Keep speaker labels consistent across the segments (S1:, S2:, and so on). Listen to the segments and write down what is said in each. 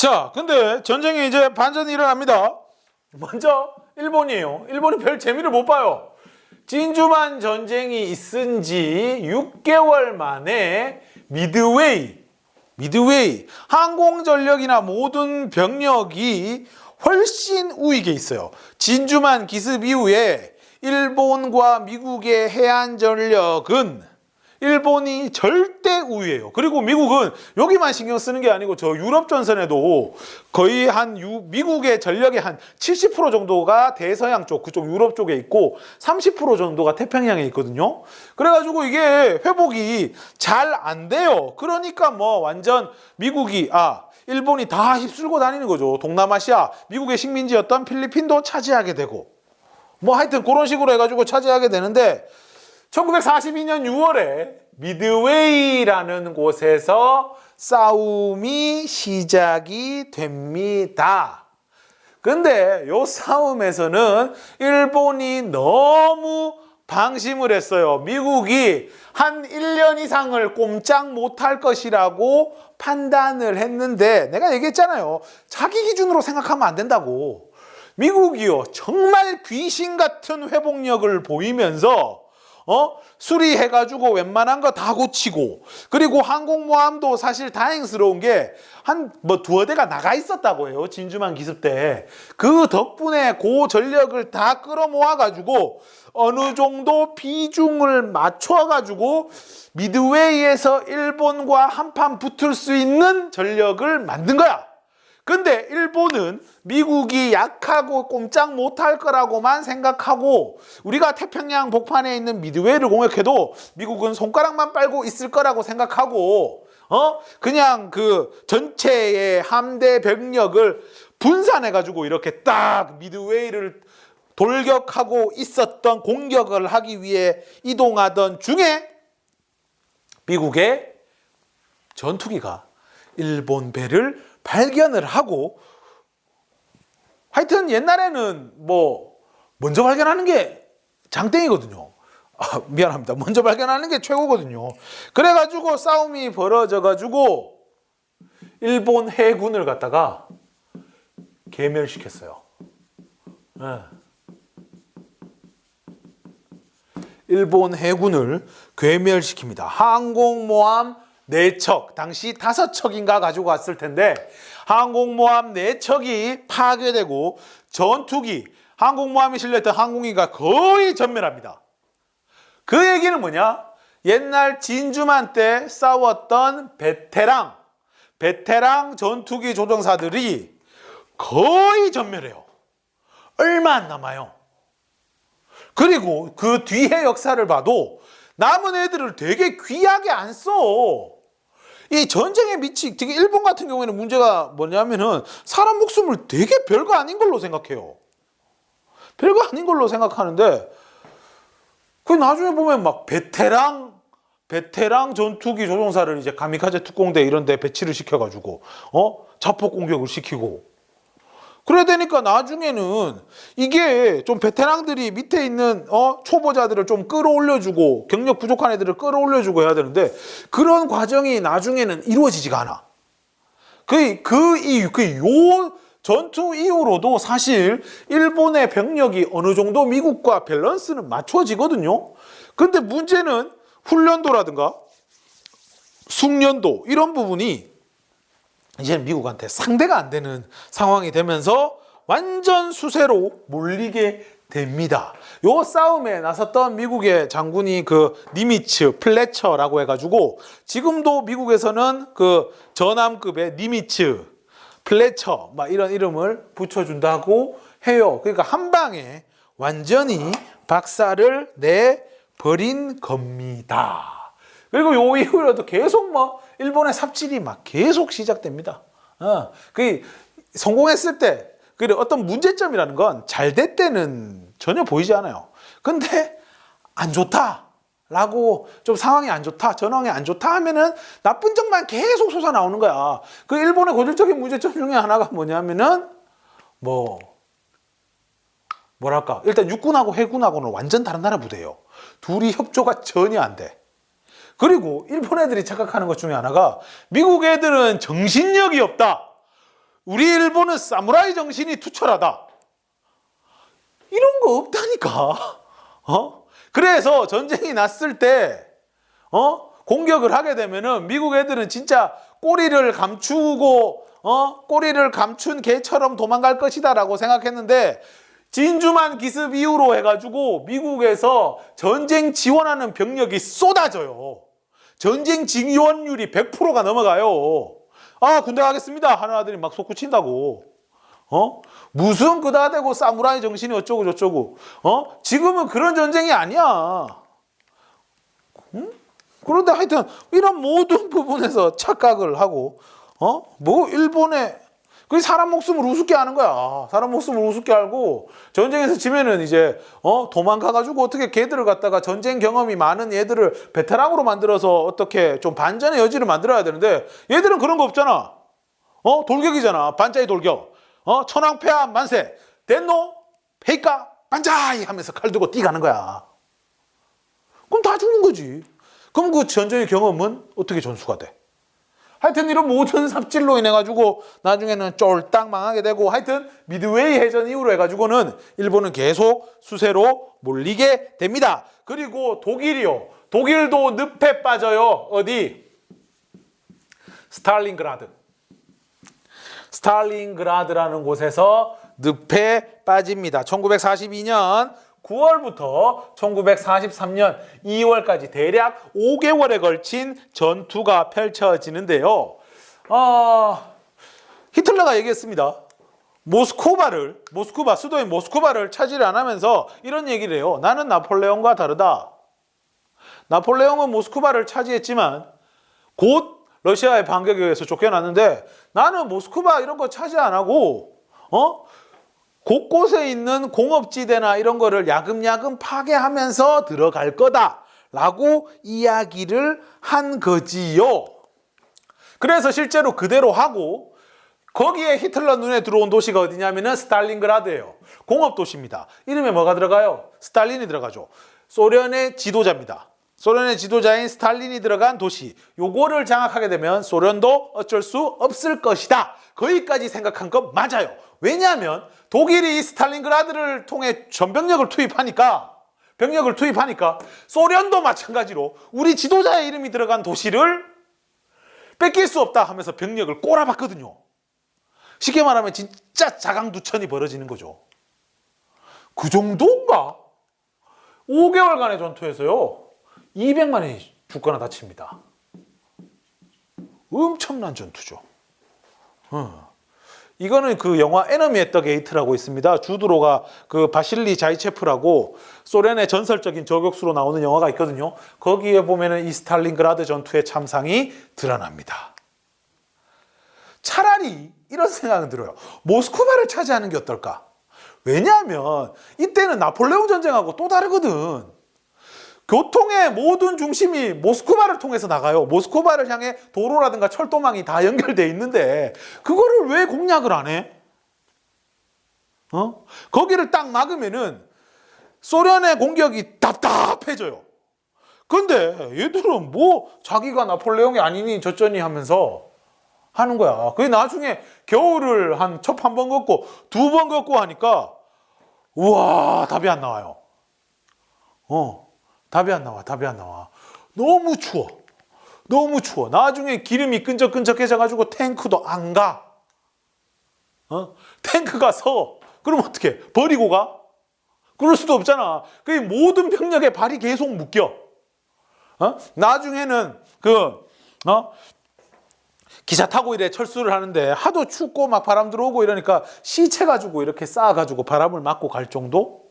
S1: 자, 근데 전쟁이 이제 반전이 일어납니다. 먼저 일본이에요. 일본이 별 재미를 못 봐요. 진주만 전쟁이 있은 지 6개월 만에 미드웨이 항공전력이나 모든 병력이 훨씬 우위에 있어요. 진주만 기습 이후에 일본과 미국의 해안전력은 일본이 절대 우위예요. 그리고 미국은 여기만 신경 쓰는 게 아니고 저 유럽 전선에도 거의 미국의 전력의 한 70% 정도가 대서양 쪽, 그쪽 유럽 쪽에 있고 30% 정도가 태평양에 있거든요. 그래가지고 이게 회복이 잘 안 돼요. 그러니까 뭐 완전 일본이 다 휩쓸고 다니는 거죠. 동남아시아, 미국의 식민지였던 필리핀도 차지하게 되고 뭐 하여튼 그런 식으로 해가지고 차지하게 되는데 1942년 6월에 미드웨이라는 곳에서 싸움이 시작이 됩니다. 근데 이 싸움에서는 일본이 너무 방심을 했어요. 미국이 한 1년 이상을 꼼짝 못할 것이라고 판단을 했는데 내가 얘기했잖아요. 자기 기준으로 생각하면 안 된다고. 미국이요, 정말 귀신 같은 회복력을 보이면서 수리해가지고 웬만한 거 다 고치고, 그리고 항공모함도 사실 다행스러운 게 두어 대가 나가 있었다고 해요. 진주만 기습 때. 그 덕분에 그 전력을 다 끌어모아가지고 어느 정도 비중을 맞춰가지고 미드웨이에서 일본과 한판 붙을 수 있는 전력을 만든 거야. 근데 일본은 미국이 약하고 꼼짝 못할 거라고만 생각하고 우리가 태평양 복판에 있는 미드웨이를 공격해도 미국은 손가락만 빨고 있을 거라고 생각하고 그냥 그 전체의 함대 병력을 분산해가지고 이렇게 딱 미드웨이를 돌격하고 있었던, 공격을 하기 위해 이동하던 중에 미국의 전투기가 일본 배를 발견을 하고, 하여튼 옛날에는 먼저 발견하는 게 장땡이거든요. 미안합니다. 먼저 발견하는 게 최고거든요. 그래가지고 싸움이 벌어져가지고 일본 해군을 갖다가 괴멸시켰어요. 네. 일본 해군을 괴멸시킵니다. 항공모함 4척, 당시 5척인가 가지고 왔을 텐데 항공모함 4척이 파괴되고 전투기, 항공모함이 실려있던 항공기가 거의 전멸합니다. 그 얘기는 뭐냐? 옛날 진주만 때 싸웠던 베테랑 전투기 조종사들이 거의 전멸해요. 얼마 안 남아요. 그리고 그 뒤의 역사를 봐도 남은 애들을 되게 귀하게 안 써. 이 전쟁의 미치, 되게 일본 같은 경우에는 문제가 뭐냐면은 사람 목숨을 되게 별거 아닌 걸로 생각해요. 별거 아닌 걸로 생각하는데 그 나중에 보면 막 베테랑 전투기 조종사를 이제 가미카제 특공대 이런 데 배치를 시켜가지고 자폭 공격을 시키고 그래야 되니까 나중에는 이게 좀 베테랑들이 밑에 있는 초보자들을 좀 끌어올려주고 경력 부족한 애들을 끌어올려주고 해야 되는데 그런 과정이 나중에는 이루어지지가 않아. 요 전투 이후로도 사실 일본의 병력이 어느 정도 미국과 밸런스는 맞춰지거든요. 근데 문제는 훈련도라든가 숙련도 이런 부분이 이제는 미국한테 상대가 안 되는 상황이 되면서 완전 수세로 몰리게 됩니다. 요 싸움에 나섰던 미국의 장군이 그 니미츠, 플래처라고 해가지고 지금도 미국에서는 그 전함급의 니미츠, 플래처 막 이런 이름을 붙여준다고 해요. 그러니까 한 방에 완전히 박살을 내버린 겁니다. 그리고 요 이후로도 계속 일본의 삽질이 계속 시작됩니다. 성공했을 때, 그리고 어떤 문제점이라는 건 잘 될 때는 전혀 보이지 않아요. 근데 안 좋다라고, 좀 상황이 안 좋다, 전황이 안 좋다 하면은 나쁜 점만 계속 솟아나오는 거야. 그 일본의 고질적인 문제점 중에 하나가 뭐냐면은, 뭐랄까, 일단 육군하고 해군하고는 완전 다른 나라 부대예요. 둘이 협조가 전혀 안 돼. 그리고 일본 애들이 착각하는 것 중에 하나가 미국 애들은 정신력이 없다. 우리 일본은 사무라이 정신이 투철하다. 이런 거 없다니까. 그래서 전쟁이 났을 때 공격을 하게 되면은 미국 애들은 진짜 꼬리를 감추고 꼬리를 감춘 개처럼 도망갈 것이다라고 생각했는데 진주만 기습 이후로 해가지고 미국에서 전쟁 지원하는 병력이 쏟아져요. 전쟁 지원율이 100%가 넘어가요. 아, 군대 가겠습니다 하는 아들이 막 솟구친다고. 무슨 그다 대고 사무라이 정신이 어쩌고 저쩌고. 지금은 그런 전쟁이 아니야. 그런데 하여튼 이런 모든 부분에서 착각을 하고 뭐 일본에 그 사람 목숨을 우습게 하는 거야. 사람 목숨을 우습게 알고 전쟁에서 지면은 이제 도망가가지고 어떻게 걔들을 갖다가 전쟁 경험이 많은 얘들을 베테랑으로 만들어서 어떻게 좀 반전의 여지를 만들어야 되는데 얘들은 그런 거 없잖아. 돌격이잖아. 반자이 돌격. 천황폐하 만세. 덴노 페이카 반자이 하면서 칼 들고 뛰가는 거야. 그럼 다 죽는 거지. 그럼 그 전쟁의 경험은 어떻게 전수가 돼? 하여튼 이런 모든 삽질로 인해 가지고 나중에는 쫄딱 망하게 되고 하여튼 미드웨이 해전 이후로 해가지고는 일본은 계속 수세로 몰리게 됩니다. 그리고 독일이요. 독일도 늪에 빠져요. 어디? 스탈린그라드. 스탈린그라드라는 곳에서 늪에 빠집니다. 1942년 9월부터 1943년 2월까지 대략 5개월에 걸친 전투가 펼쳐지는데요. 히틀러가 얘기했습니다. 수도인 모스크바를 차지를 안 하면서 이런 얘기를 해요. 나는 나폴레옹과 다르다. 나폴레옹은 모스크바를 차지했지만 곧 러시아의 반격에 의해서 쫓겨났는데 나는 모스크바 이런 거 차지 안 하고 곳곳에 있는 공업지대나 이런 거를 야금야금 파괴하면서 들어갈 거다라고 이야기를 한 거지요. 그래서 실제로 그대로 하고 거기에 히틀러 눈에 들어온 도시가 어디냐면은 스탈린그라드예요. 공업도시입니다. 이름에 뭐가 들어가요? 스탈린이 들어가죠. 소련의 지도자입니다. 소련의 지도자인 스탈린이 들어간 도시. 요거를 장악하게 되면 소련도 어쩔 수 없을 것이다. 거기까지 생각한 건 맞아요. 왜냐하면 독일이 스탈린그라드를 통해 전병력을 투입하니까 소련도 마찬가지로 우리 지도자의 이름이 들어간 도시를 뺏길 수 없다 하면서 병력을 꼬라봤거든요. 쉽게 말하면 진짜 자강두천이 벌어지는 거죠. 그 정도인가? 5개월간의 전투에서요 200만이 죽거나 다칩니다. 엄청난 전투죠. 이거는 그 영화 에너미 앳 더 게이트라고 있습니다. 주드로가 그 바실리 자이체프라고 소련의 전설적인 저격수로 나오는 영화가 있거든요. 거기에 보면은 이 스탈린그라드 전투의 참상이 드러납니다. 차라리 이런 생각은 들어요. 모스크바를 차지하는 게 어떨까? 왜냐하면 이때는 나폴레옹 전쟁하고 또 다르거든. 교통의 모든 중심이 모스크바를 통해서 나가요. 모스크바를 향해 도로라든가 철도망이 다 연결돼 있는데 그거를 왜 공략을 안 해? 거기를 딱 막으면은 소련의 공격이 답답해져요. 근데 얘들은 뭐 자기가 나폴레옹이 아니니 저쩌니 하면서 하는 거야. 그게 나중에 겨울을 첫 한 번 걷고 두 번 걷고 하니까 우와 답이 안 나와요. 답이 안 나와. 너무 추워. 나중에 기름이 끈적끈적해져가지고 탱크도 안 가. 탱크가 서. 그럼 어떻게? 버리고 가? 그럴 수도 없잖아. 그 모든 병력에 발이 계속 묶여. 나중에는 기차 타고 이래 철수를 하는데 하도 춥고 막 바람 들어오고 이러니까 시체 가지고 이렇게 쌓아가지고 바람을 맞고 갈 정도?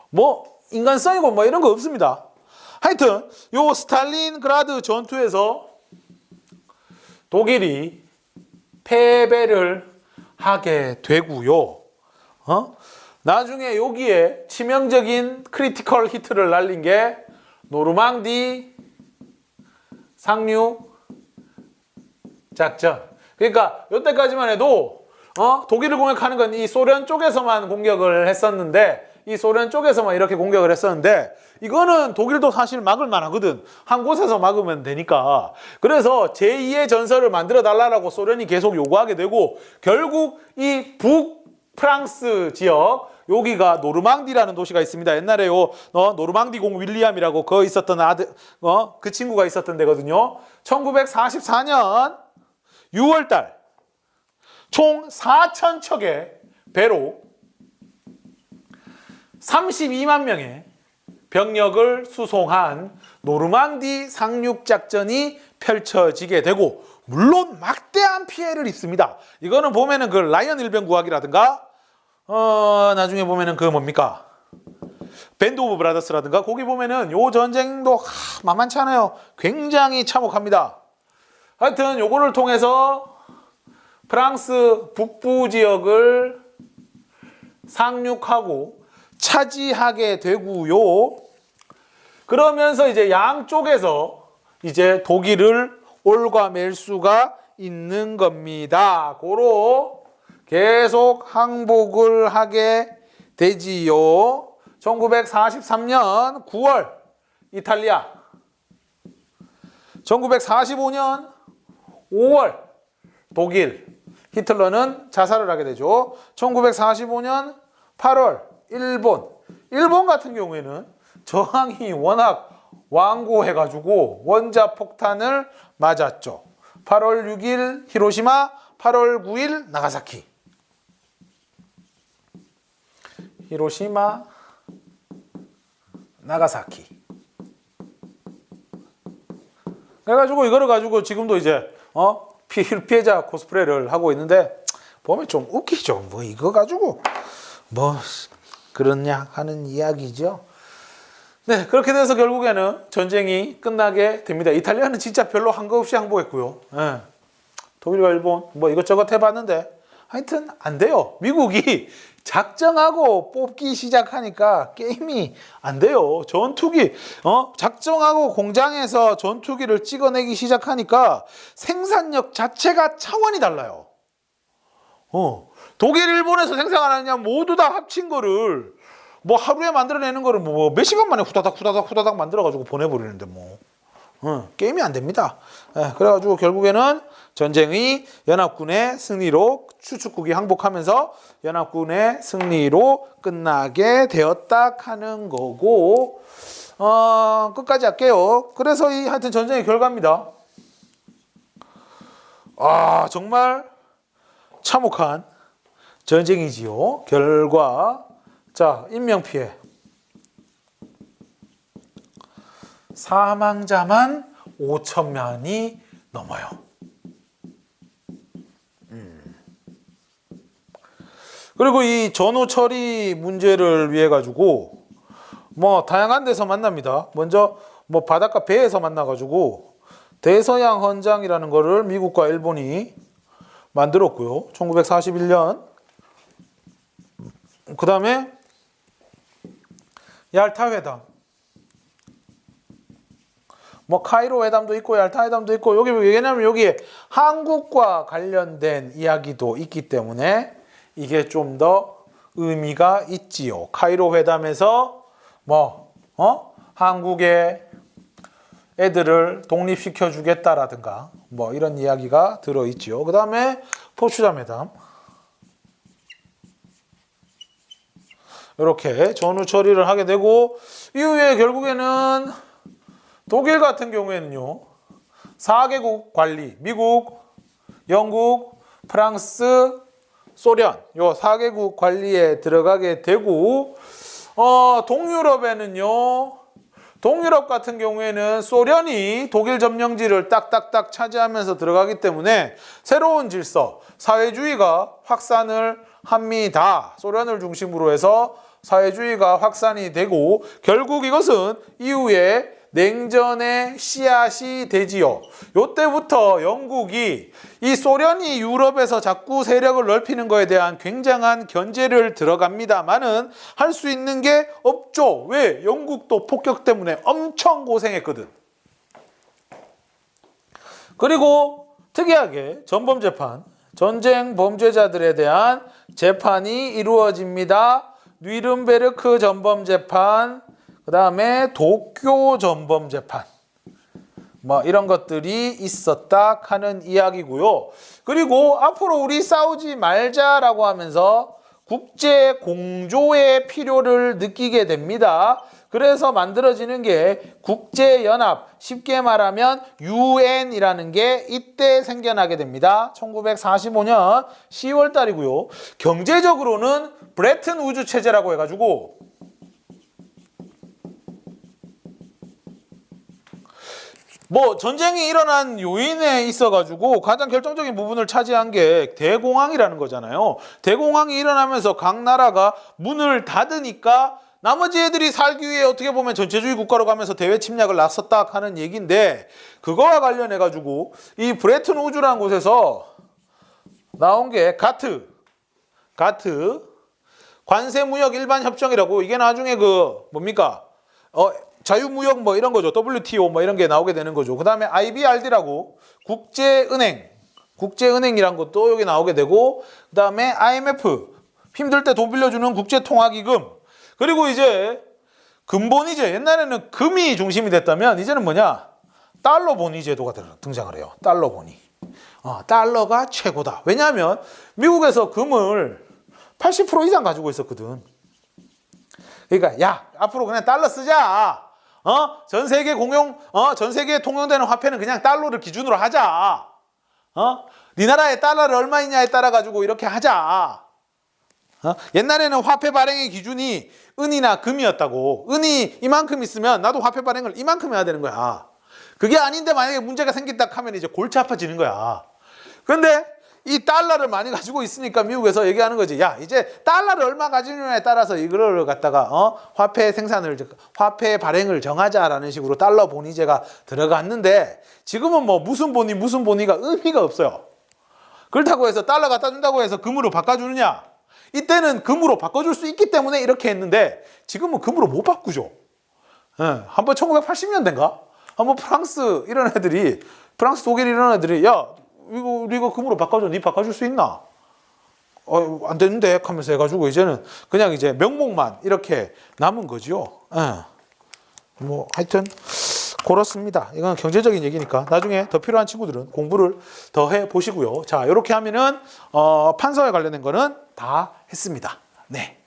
S1: 뭐 인간성이고 뭐 이런 거 없습니다. 하여튼 요 스탈린그라드 전투에서 독일이 패배를 하게 되고요. 나중에 여기에 치명적인 크리티컬 히트를 날린 게 노르망디 상륙 작전. 그러니까 이때까지만 해도 독일을 공격하는 건 이 소련 쪽에서만 공격을 했었는데 이 소련 쪽에서만 이렇게 공격을 했었는데 이거는 독일도 사실 막을 만하거든. 한 곳에서 막으면 되니까. 그래서 제2의 전설을 만들어 달라고 소련이 계속 요구하게 되고 결국 이 북프랑스 지역 여기가 노르망디라는 도시가 있습니다. 옛날에 노르망디 공 윌리엄이라고 그 있었던 아들 그 친구가 있었던 데거든요. 1944년 6월달 총 4,000척의 배로 32만 명의 병력을 수송한 노르망디 상륙 작전이 펼쳐지게 되고 물론 막대한 피해를 입습니다. 이거는 보면은 그 라이언 일병 구하기라든가 나중에 보면은 그 뭡니까? 밴드 오브 브라더스라든가 거기 보면은 요 전쟁도 만만치 않아요. 굉장히 참혹합니다. 하여튼 요거를 통해서 프랑스 북부 지역을 상륙하고 차지하게 되고요. 그러면서 이제 양쪽에서 이제 독일을 올가맬 수가 있는 겁니다. 고로 계속 항복을 하게 되지요. 1943년 9월 이탈리아, 1945년 5월 독일, 히틀러는 자살을 하게 되죠. 1945년 8월 일본 같은 경우에는 저항이 워낙 완고해가지고 원자폭탄을 맞았죠. 8월 6일 히로시마, 8월 9일 나가사키. 히로시마, 나가사키. 그래가지고 이거를 가지고 지금도 이제 피해자 코스프레를 하고 있는데 보면 좀 웃기죠. 뭐 이거 가지고 뭐 그러냐 하는 이야기죠. 네, 그렇게 돼서 결국에는 전쟁이 끝나게 됩니다. 이탈리아는 진짜 별로 한 거 없이 항복했고요. 네. 독일과 일본 뭐 이것저것 해봤는데 하여튼 안 돼요. 미국이 작정하고 뽑기 시작하니까 게임이 안 돼요. 전투기 작정하고 공장에서 전투기를 찍어내기 시작하니까 생산력 자체가 차원이 달라요. 독일, 일본에서 생산 안 하냐 모두 다 합친 거를 뭐 하루에 만들어내는 거를 뭐 몇 시간 만에 후다닥 만들어가지고 보내버리는데 뭐 게임이 안 됩니다. 그래가지고 결국에는 전쟁이 연합군의 승리로 추축국이 항복하면서 연합군의 승리로 끝나게 되었다 하는 거고 끝까지 할게요. 그래서 이 하여튼 전쟁의 결과입니다. 정말 참혹한 전쟁이지요. 결과 자 인명피해 사망자만 5,000명이 넘어요. 그리고 이 전후 처리 문제를 위해 가지고 뭐 다양한 데서 만납니다. 먼저 뭐 바닷가 배에서 만나가지고 대서양 헌장이라는 거를 미국과 일본이 만들었고요. 1941년. 그 다음에 얄타 회담. 뭐 카이로 회담도 있고 얄타 회담도 있고 여기 왜냐면 여기에 한국과 관련된 이야기도 있기 때문에 이게 좀 더 의미가 있지요. 카이로 회담에서 한국의 애들을 독립시켜 주겠다라든가 뭐 이런 이야기가 들어 있지요. 그 다음에 포츠담 회담. 이렇게 전후 처리를 하게 되고 이후에 결국에는 독일 같은 경우에는요. 4개국 관리, 미국, 영국, 프랑스, 소련 요 4개국 관리에 들어가게 되고 동유럽에는요. 동유럽 같은 경우에는 소련이 독일 점령지를 딱딱딱 차지하면서 들어가기 때문에 새로운 질서, 사회주의가 확산을 합니다. 소련을 중심으로 해서 사회주의가 확산이 되고 결국 이것은 이후에 냉전의 씨앗이 되지요. 요때부터 영국이 이 소련이 유럽에서 자꾸 세력을 넓히는 거에 대한 굉장한 견제를 들어갑니다만은 할 수 있는 게 없죠. 왜? 영국도 폭격 때문에 엄청 고생했거든. 그리고 특이하게 전범재판, 전쟁 범죄자들에 대한 재판이 이루어집니다. 뉘른베르크 전범 재판, 그 다음에 도쿄 전범 재판, 뭐 이런 것들이 있었다 하는 이야기고요. 그리고 앞으로 우리 싸우지 말자라고 하면서 국제 공조의 필요를 느끼게 됩니다. 그래서 만들어지는 게 국제연합, 쉽게 말하면 UN이라는 게 이때 생겨나게 됩니다. 1945년 10월 달이고요. 경제적으로는 브레튼 우즈 체제라고 해가지고 뭐 전쟁이 일어난 요인에 있어가지고 가장 결정적인 부분을 차지한 게 대공황이라는 거잖아요. 대공황이 일어나면서 각 나라가 문을 닫으니까 나머지 애들이 살기 위해 어떻게 보면 전체주의 국가로 가면서 대외 침략을 나섰다 하는 얘기인데, 그거와 관련해가지고 이 브레튼 우즈라는 곳에서 나온 게 가트 관세무역 일반협정이라고, 이게 나중에 그 뭡니까 자유무역 뭐 이런 거죠. WTO 뭐 이런 게 나오게 되는 거죠. 그 다음에 IBRD라고 국제은행이란 것도 여기 나오게 되고, 그 다음에 IMF 힘들 때 돈 빌려주는 국제통화기금, 그리고 이제 금본위제, 옛날에는 금이 중심이 됐다면 이제는 뭐냐, 달러 본위 제도가 등장을 해요. 달러 본위. 달러가 최고다. 왜냐하면 미국에서 금을 80% 이상 가지고 있었거든. 그러니까 야, 앞으로 그냥 달러 쓰자. 전 세계 전 세계에 통용되는 화폐는 그냥 달러를 기준으로 하자. 네 나라에 달러를 얼마 있냐에 따라 가지고 이렇게 하자. 옛날에는 화폐 발행의 기준이 은이나 금이었다고. 은이 이만큼 있으면 나도 화폐 발행을 이만큼 해야 되는 거야. 그게 아닌데 만약에 문제가 생긴다 하면 이제 골치 아파지는 거야. 그런데 이 달러를 많이 가지고 있으니까 미국에서 얘기하는 거지. 야, 이제 달러를 얼마 가지느냐에 따라서 이거를 갖다가 화폐 발행을 정하자라는 식으로 달러 본위제가 들어갔는데, 지금은 뭐 무슨 본위가 의미가 없어요. 그렇다고 해서 달러 갖다 준다고 해서 금으로 바꿔주느냐? 이때는 금으로 바꿔줄 수 있기 때문에 이렇게 했는데, 지금은 금으로 못 바꾸죠. 한번 1980년대인가? 한번 프랑스 독일 이런 애들이 야, 이거 금으로 바꿔줘. 니 바꿔줄 수 있나? 안 되는데 하면서 해가지고 이제는 그냥 이제 명목만 이렇게 남은 거죠. 뭐 하여튼 그렇습니다. 이건 경제적인 얘기니까 나중에 더 필요한 친구들은 공부를 더 해 보시고요. 자, 이렇게 하면은 판서에 관련된 거는 다 했습니다. 네.